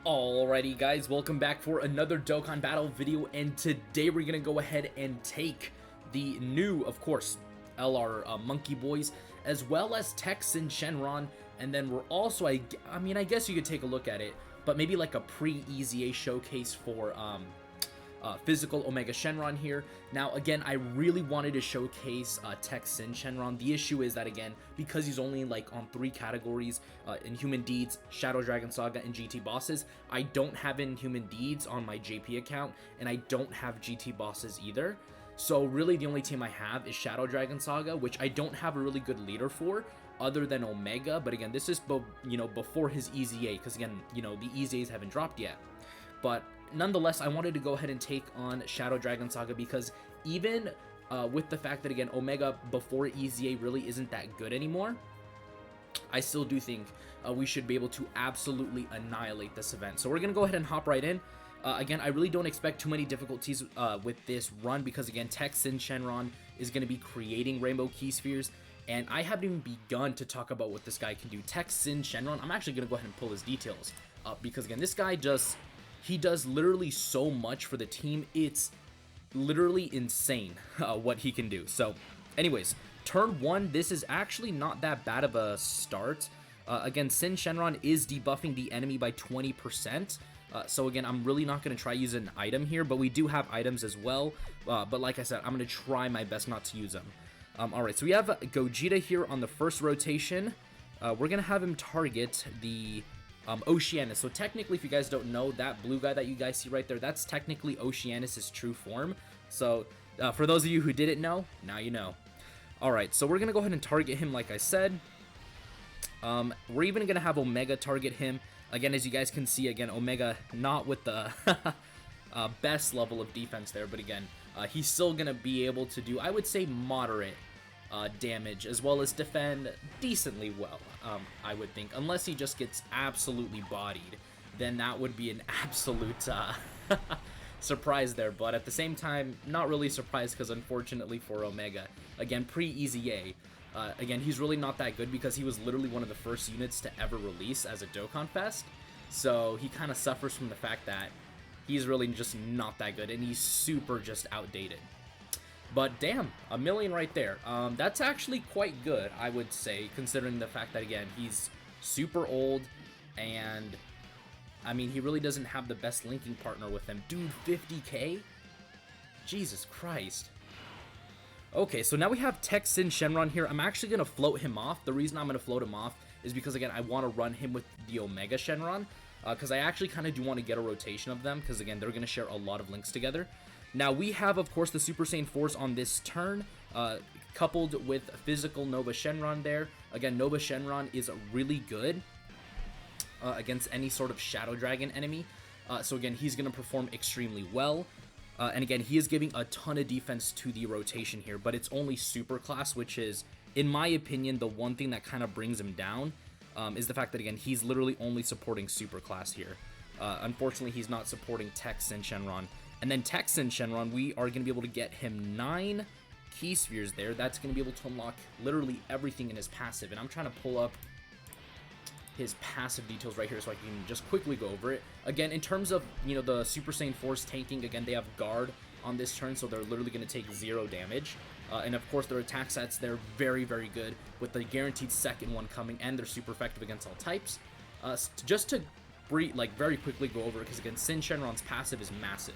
Alrighty guys, welcome back for another Dokkan battle video, and today we're gonna go ahead and take the new, of course, LR Monkey Boys, as well as Tex and Shenron, and then we're also, I guess you could take a look at it, but maybe like a pre-EZA showcase for physical Omega Shenron here. Now again, I really wanted to showcase Tex and Shenron. The issue is that again, because he's only like on 3 categories, Inhuman Deeds, Shadow Dragon Saga, and GT Bosses, I don't have Inhuman Deeds on my JP account, and I don't have GT Bosses either. So really the only team I have is Shadow Dragon Saga, which I don't have a really good leader for other than Omega, but again, this is before his EZA, because again, the EZAs haven't dropped yet. But nonetheless, I wanted to go ahead and take on Shadow Dragon Saga because even with the fact that, again, Omega before EZA really isn't that good anymore, I still do think we should be able to absolutely annihilate this event. So we're going to go ahead and hop right in. Again, I really don't expect too many difficulties with this run because, again, Tex and Shenron is going to be creating Rainbow Key Spheres, and I haven't even begun to talk about what this guy can do. Tex and Shenron, I'm actually going to go ahead and pull his details up because, again, this guy just... he does literally so much for the team. It's literally insane what he can do. So anyways, turn 1, this is actually not that bad of a start. Again, Sin Shenron is debuffing the enemy by 20%. So again, I'm really not going to try using an item here, but we do have items as well. But like I said, I'm going to try my best not to use them. Alright, so we have Gogeta here on the first rotation. We're going to have him target the... Oceanus. So technically, if you guys don't know, that blue guy that you guys see right there, that's technically Oceanus's true form. So for those of you who didn't know, now you know. Alright, so we're going to go ahead and target him like I said. We're even going to have Omega target him. Again, as you guys can see, again, Omega not with the best level of defense there, but again, he's still going to be able to do, I would say, moderate damage, as well as defend decently well, I would think, unless he just gets absolutely bodied, then that would be an absolute surprise there, but at the same time, not really surprised, because unfortunately for Omega, again, pre-EZA, again, he's really not that good, because he was literally one of the first units to ever release as a Dokkan Fest, so he kind of suffers from the fact that he's really just not that good, and he's super just outdated. But damn, a million right there. That's actually quite good, I would say, considering the fact that, again, he's super old, and, I mean, he really doesn't have the best linking partner with him. Dude, 50k? Jesus Christ. Okay, so now we have Tex and Shenron here. I'm actually going to float him off. The reason I'm going to float him off is because, again, I want to run him with the Omega Shenron, because I actually kind of do want to get a rotation of them, because, again, they're going to share a lot of links together. Now, we have, of course, the Super Saiyan 4s on this turn, coupled with physical Nova Shenron there. Again, Nova Shenron is really good against any sort of Shadow Dragon enemy. So, again, he's going to perform extremely well. And, again, he is giving a ton of defense to the rotation here, but it's only Super Class, which is, in my opinion, the one thing that kind of brings him down, is the fact that, again, he's literally only supporting Super Class here. Unfortunately, he's not supporting Tex and Shenron. And then Tex and Shenron, we are going to be able to get him 9 Key Spheres there. That's going to be able to unlock literally everything in his passive. And I'm trying to pull up his passive details right here so I can just quickly go over it. Again, in terms of, the Super Saiyan 4's tanking, again, they have Guard on this turn, so they're literally going to take 0 damage. And of course, their attack sets, they're very, very good, with the guaranteed second one coming, and they're super effective against all types. Just to very quickly go over it, because again, Sin Shenron's passive is massive.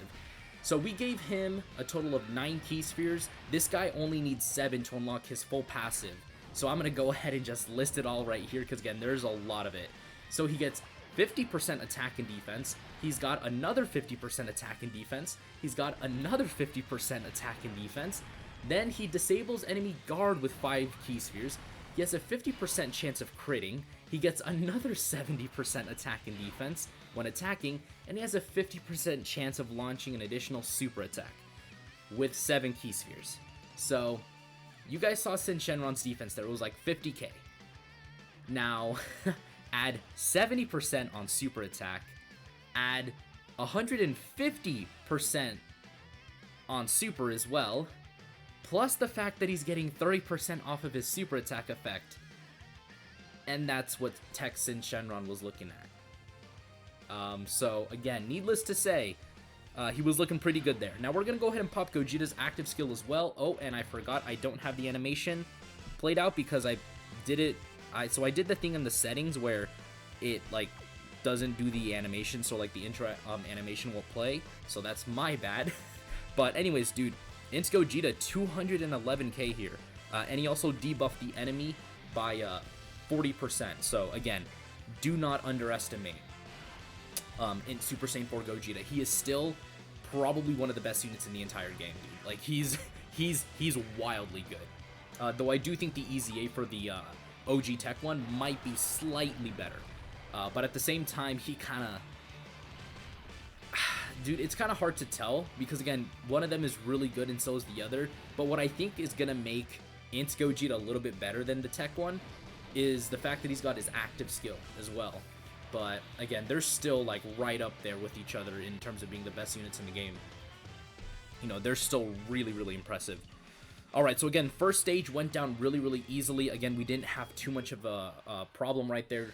So we gave him a total of 9 Key Spheres. This guy only needs 7 to unlock his full passive. So I'm going to go ahead and just list it all right here, because again, there's a lot of it. So he gets 50% attack and defense. He's got another 50% attack and defense. He's got another 50% attack and defense. Then he disables enemy guard with 5 Key Spheres. He has a 50% chance of critting. He gets another 70% attack and defense when attacking, and he has a 50% chance of launching an additional super attack with 7 Key Spheres. So, you guys saw Sin Shenron's defense there. It was like 50k. Now, add 70% on super attack, add 150% on super as well, plus the fact that he's getting 30% off of his super attack effect. And that's what Tex and Shenron was looking at. So again, needless to say, he was looking pretty good there. Now we're going to go ahead and pop Gogeta's active skill as well. Oh, and I forgot I don't have the animation played out because I did it. So I did the thing in the settings where it like doesn't do the animation, so like the intro animation will play. So that's my bad. But anyways, dude, Int Gogeta 211k here. And he also debuffed the enemy by 40%. So again, do not underestimate in Super Saiyan 4 Gogeta. He is still probably one of the best units in the entire game, dude. Like he's wildly good. Though I do think the EZA for the OG Tech one might be slightly better. But at the same time, he kind of... Dude, it's kind of hard to tell because, again, one of them is really good and so is the other. But what I think is going to make Int Gogeta a little bit better than the Tech one is the fact that he's got his active skill as well. But, again, they're still, like, right up there with each other in terms of being the best units in the game. You know, they're still really, really impressive. Alright, so again, first stage went down really, really easily. Again, we didn't have too much of a problem right there.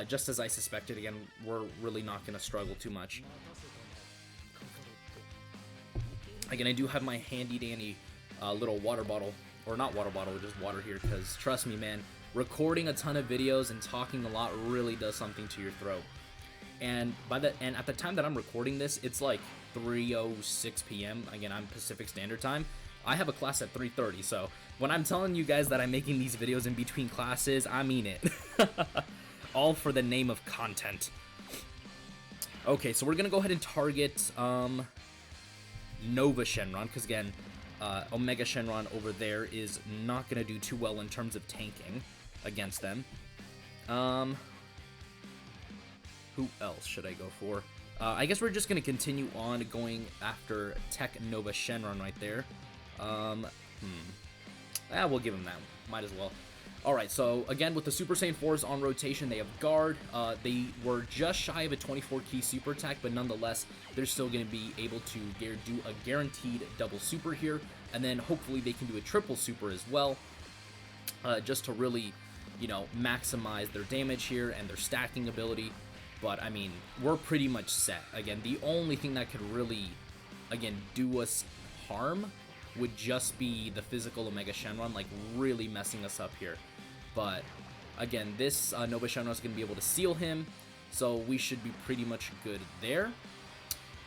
Just as I suspected, again, we're really not going to struggle too much. Again, I do have my handy-dandy little water bottle, or not water bottle, just water here, because trust me, man, recording a ton of videos and talking a lot really does something to your throat. And at the time that I'm recording this, it's like 3:06 p.m. Again, I'm Pacific Standard Time. I have a class at 3:30, so when I'm telling you guys that I'm making these videos in between classes, I mean it. All for the name of content. Okay, so we're gonna go ahead and target Nova Shenron, because again, Omega Shenron over there is not gonna do too well in terms of tanking against them. Who else should I go for? I guess we're just gonna continue on going after Tech Nova Shenron right there. We'll give him that. Might as well. Alright, so again, with the Super Saiyan 4s on rotation, they have Guard. They were just shy of a 24 key super attack, but nonetheless, they're still going to be able to do a guaranteed double super here, and then hopefully they can do a triple super as well, just to really, you know, maximize their damage here and their stacking ability. But, I mean, we're pretty much set. Again, the only thing that could really, again, do us harm would just be the physical Omega Shenron, like, really messing us up here. But, again, this Nova Shenron is going to be able to seal him, so we should be pretty much good there.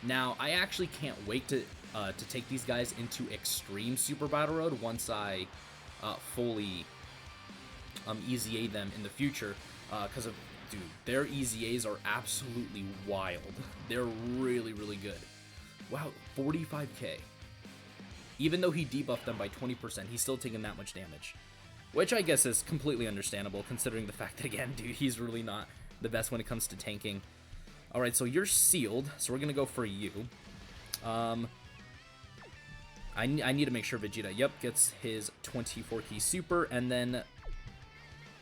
Now, I actually can't wait to take these guys into Extreme Super Battle Road once I fully EZA them in the future, because of, dude, their EZAs are absolutely wild. They're really, really good. Wow, 45k. Even though he debuffed them by 20%, he's still taking that much damage. Which I guess is completely understandable, considering the fact that, again, dude, he's really not the best when it comes to tanking. Alright, so you're sealed, so we're going to go for you. I need to make sure Vegeta, yep, gets his 24 key super, and then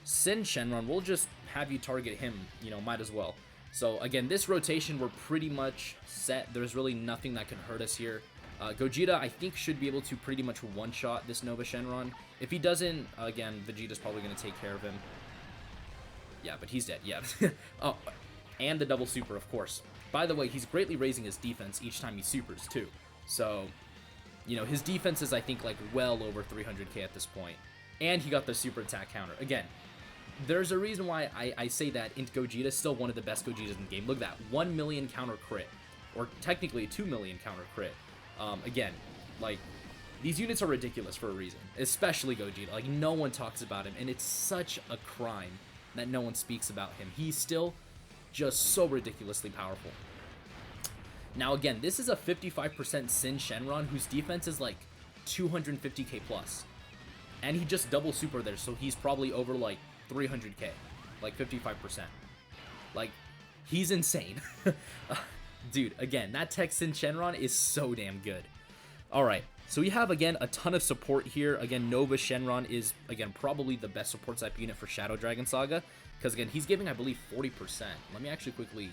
Sin Shenron, we'll just have you target him, you know, might as well. So, again, this rotation, we're pretty much set. There's really nothing that can hurt us here. Gogeta, I think, should be able to pretty much one-shot this Nova Shenron. If he doesn't, again, Vegeta's probably going to take care of him. Yeah, but he's dead, yeah. Oh, and the double super, of course. By the way, he's greatly raising his defense each time he supers, too. So, you know, his defense is, I think, like, well over 300k at this point. And he got the super attack counter. Again, there's a reason why I say that Int Gogeta is still one of the best Gogetas in the game. Look at that, 1 million counter crit. Or technically a 2 million counter crit. Again, like, these units are ridiculous for a reason, especially Gogeta. Like, no one talks about him, and it's such a crime that no one speaks about him. He's still just so ridiculously powerful. Now, again, this is a 55% Sin Shenron, whose defense is, like, 250k plus. And he just double super there, so he's probably over, like, 300k. Like, 55%. Like, he's insane. Dude, again, that Tech Sin Shenron is so damn good. Alright, so we have, again, a ton of support here. Again, Nova Shenron is, again, probably the best support type unit for Shadow Dragon Saga. Because, again, he's giving, I believe, 40%. Let me actually quickly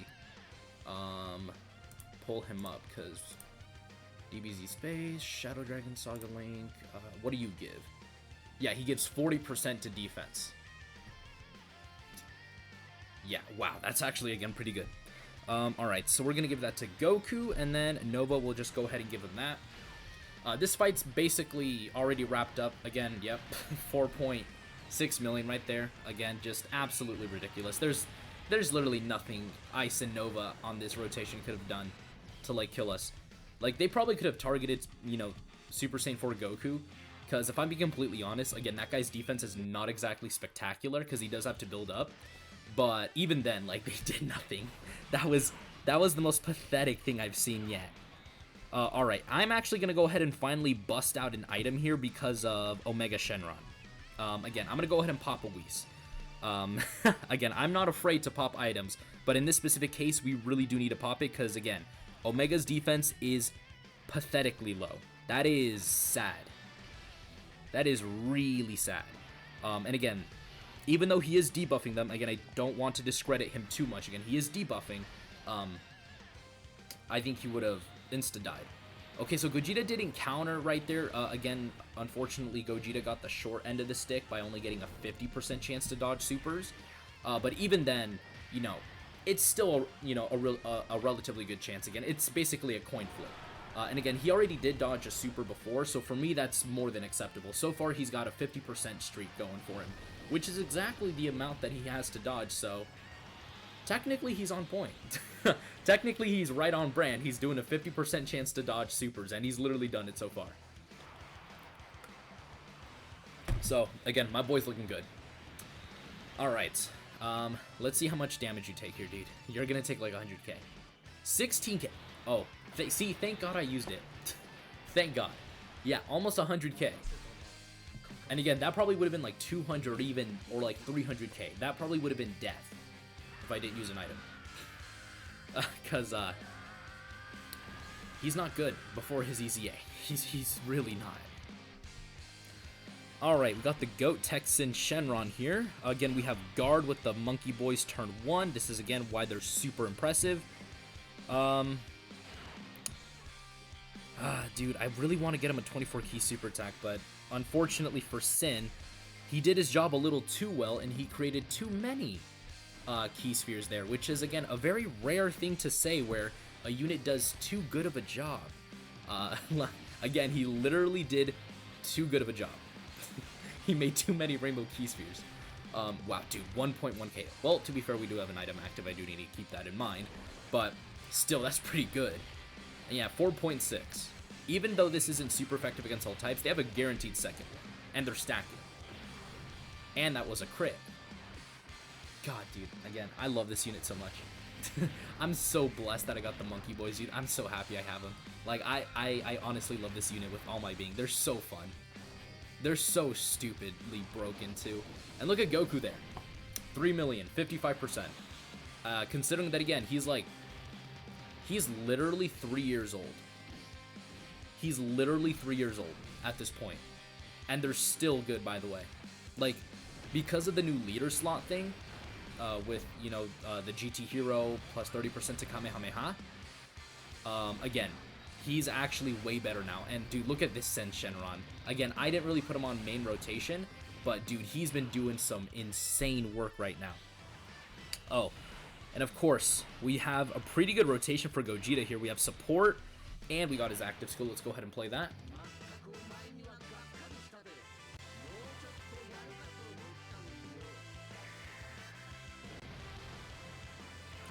pull him up, because DBZ Space, Shadow Dragon Saga Link, what do you give? Yeah, he gives 40% to defense. Yeah, wow, that's actually, again, pretty good. Alright, so we're gonna give that to Goku, and then Nova will just go ahead and give him that. This fight's basically already wrapped up. Again, yep, 4.6 million right there. Again, just absolutely ridiculous. There's literally nothing Ice and Nova on this rotation could have done to, like, kill us. Like, they probably could have targeted, you know, Super Saiyan 4 Goku, because if I'm being completely honest, again, that guy's defense is not exactly spectacular, because he does have to build up. But even then, like, they did nothing. That was the most pathetic thing I've seen yet. Alright, I'm actually going to go ahead and finally bust out an item here because of Omega Shenron. Again, I'm going to go ahead and pop a Whis. Again, I'm not afraid to pop items, but in this specific case, we really do need to pop it because, again, Omega's defense is pathetically low. That is sad. That is really sad. And again, even though he is debuffing them, again, I don't want to discredit him too much. Again, he is debuffing. I think he would have insta-died. Okay, so Gogeta didn't counter right there. Again, unfortunately, Gogeta got the short end of the stick by only getting a 50% chance to dodge supers. But even then, you know, it's still, you know, a relatively good chance. Again, it's basically a coin flip. And again, he already did dodge a super before, so for me, that's more than acceptable. So far, he's got a 50% streak going for him, which is exactly the amount that he has to dodge, so technically he's on point. Technically he's right on brand. He's doing a 50% chance to dodge supers, and he's literally done it so far. So, again, my boy's looking good. Alright, let's see how much damage you take here, dude. You're gonna take like 100k. 16k. Oh, see, thank God I used it. Thank God. Yeah, almost 100k. And again, that probably would have been like 200 even, or like 300k. That probably would have been death if I didn't use an item. Because, he's not good before his EZA. He's really not. Alright, we got the GOAT Texan Shenron here. Again, we have Guard with the Monkey Boys turn 1. This is, again, why they're super impressive. Dude, I really want to get him a 24 key super attack, but unfortunately for Sin, he did his job a little too well, and he created too many key spheres there, which is, again, a very rare thing to say where a unit does too good of a job. Again, he literally did too good of a job. He made too many rainbow key spheres. Wow, dude, 1.1k. Well, to be fair, we do have an item active. I do need to keep that in mind, but still, that's pretty good. And yeah, 4.6. Even though this isn't super effective against all types, they have a guaranteed second one, and they're stacking. And that was a crit. God, dude, again, I love this unit so much. I'm so blessed that I got the Monkey Boys, dude. I'm so happy I have them. Like, I honestly love this unit with all my being. They're so fun. They're so stupidly broken, too. And look at Goku there. 3 million, 55%. Considering that, again, he's literally 3 years old. He's literally 3 years old at this point. And they're still good, by the way. Like, because of the new leader slot thing, with, you know, the GT Hero plus 30% to Kamehameha, again, he's actually way better now. And, dude, look at this Sen Shenron. Again, I didn't really put him on main rotation, but, dude, he's been doing some insane work right now. Oh, and of course, we have a pretty good rotation for Gogeta here. We have support, and we got his active skill. Let's go ahead and play that.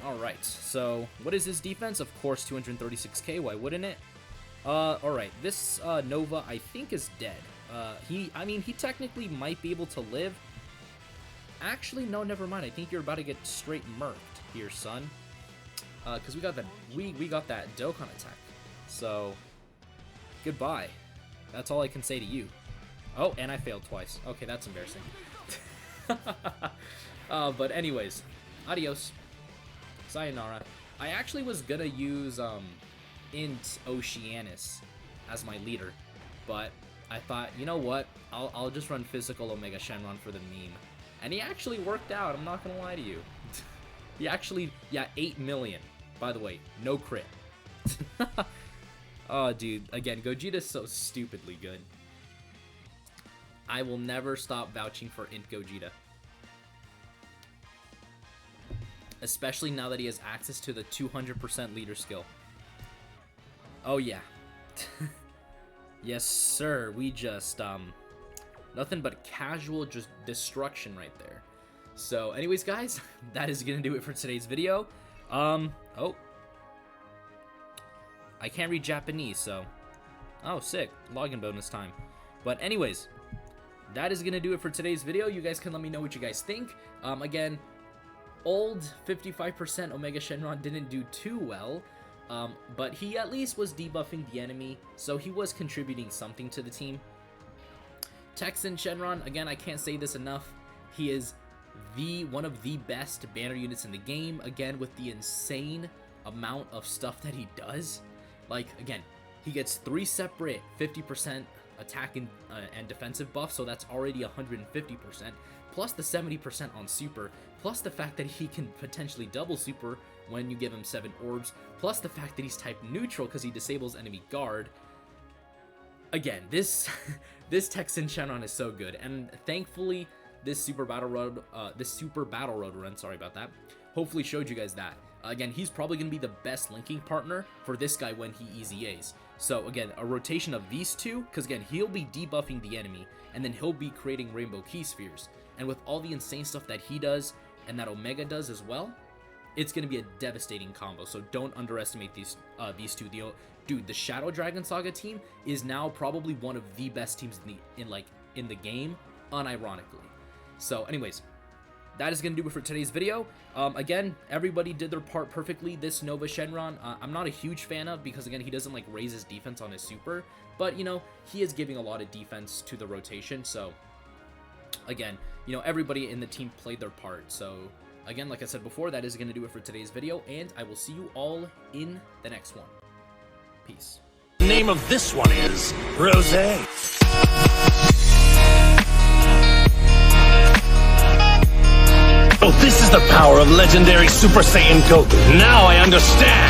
Alright, so what is his defense? Of course, 236k, why wouldn't it? Alright, this Nova, I think, is dead. I mean, he technically might be able to live. Actually, no, never mind. I think you're about to get straight murked here, son. Because we got that Dokkan attack. So, goodbye. That's all I can say to you. Oh, and I failed twice. Okay, that's embarrassing. But anyways, adios. Sayonara. I actually was gonna use Int Oceanus as my leader, but I thought, you know what? I'll just run physical Omega Shenron for the meme. And he actually worked out, I'm not gonna lie to you. He actually, yeah, 8 million. By the way, no crit. Oh, dude, again, Gogeta's so stupidly good. I will never stop vouching for Int Gogeta. especially now that he has access to the 200% leader skill. Oh yeah. Yes sir, we just nothing but casual just destruction right there. So anyways guys, that is gonna do it for today's video. Oh, I can't read Japanese, so oh sick, login bonus time. But anyways, that is gonna do it for today's video. You guys can let me know what you guys think. Again, old 55% Omega Shenron didn't do too well, but he at least was debuffing the enemy, so he was contributing something to the team. Texan Shenron, again, I can't say this enough, he is one of the best banner units in the game, again, with the insane amount of stuff that he does. Like, again, he gets 3 separate 50% attack and defensive buffs, so that's already 150%, plus the 70% on super, plus the fact that he can potentially double super when you give him 7 orbs, plus the fact that he's type neutral because he disables enemy guard. Again, this Texan Shenron is so good, and thankfully this Super Battle Road run, sorry about that, hopefully showed you guys that. Again, he's probably going to be the best linking partner for this guy when he easy A's. So again, a rotation of these two, because again, he'll be debuffing the enemy, and then he'll be creating rainbow key spheres. And with all the insane stuff that he does, and that Omega does as well, it's going to be a devastating combo. So don't underestimate these two. Dude, the Shadow Dragon Saga team is now probably one of the best teams in the game, unironically. So anyways, that is going to do it for today's video. Again, everybody did their part perfectly. This Nova Shenron, I'm not a huge fan of because, again, he doesn't, like, raise his defense on his super. But, you know, he is giving a lot of defense to the rotation. So, again, you know, everybody in the team played their part. So, again, like I said before, that is going to do it for today's video. And I will see you all in the next one. Peace. The name of this one is Rosé. Oh, this is the power of legendary Super Saiyan Goku. Now I understand.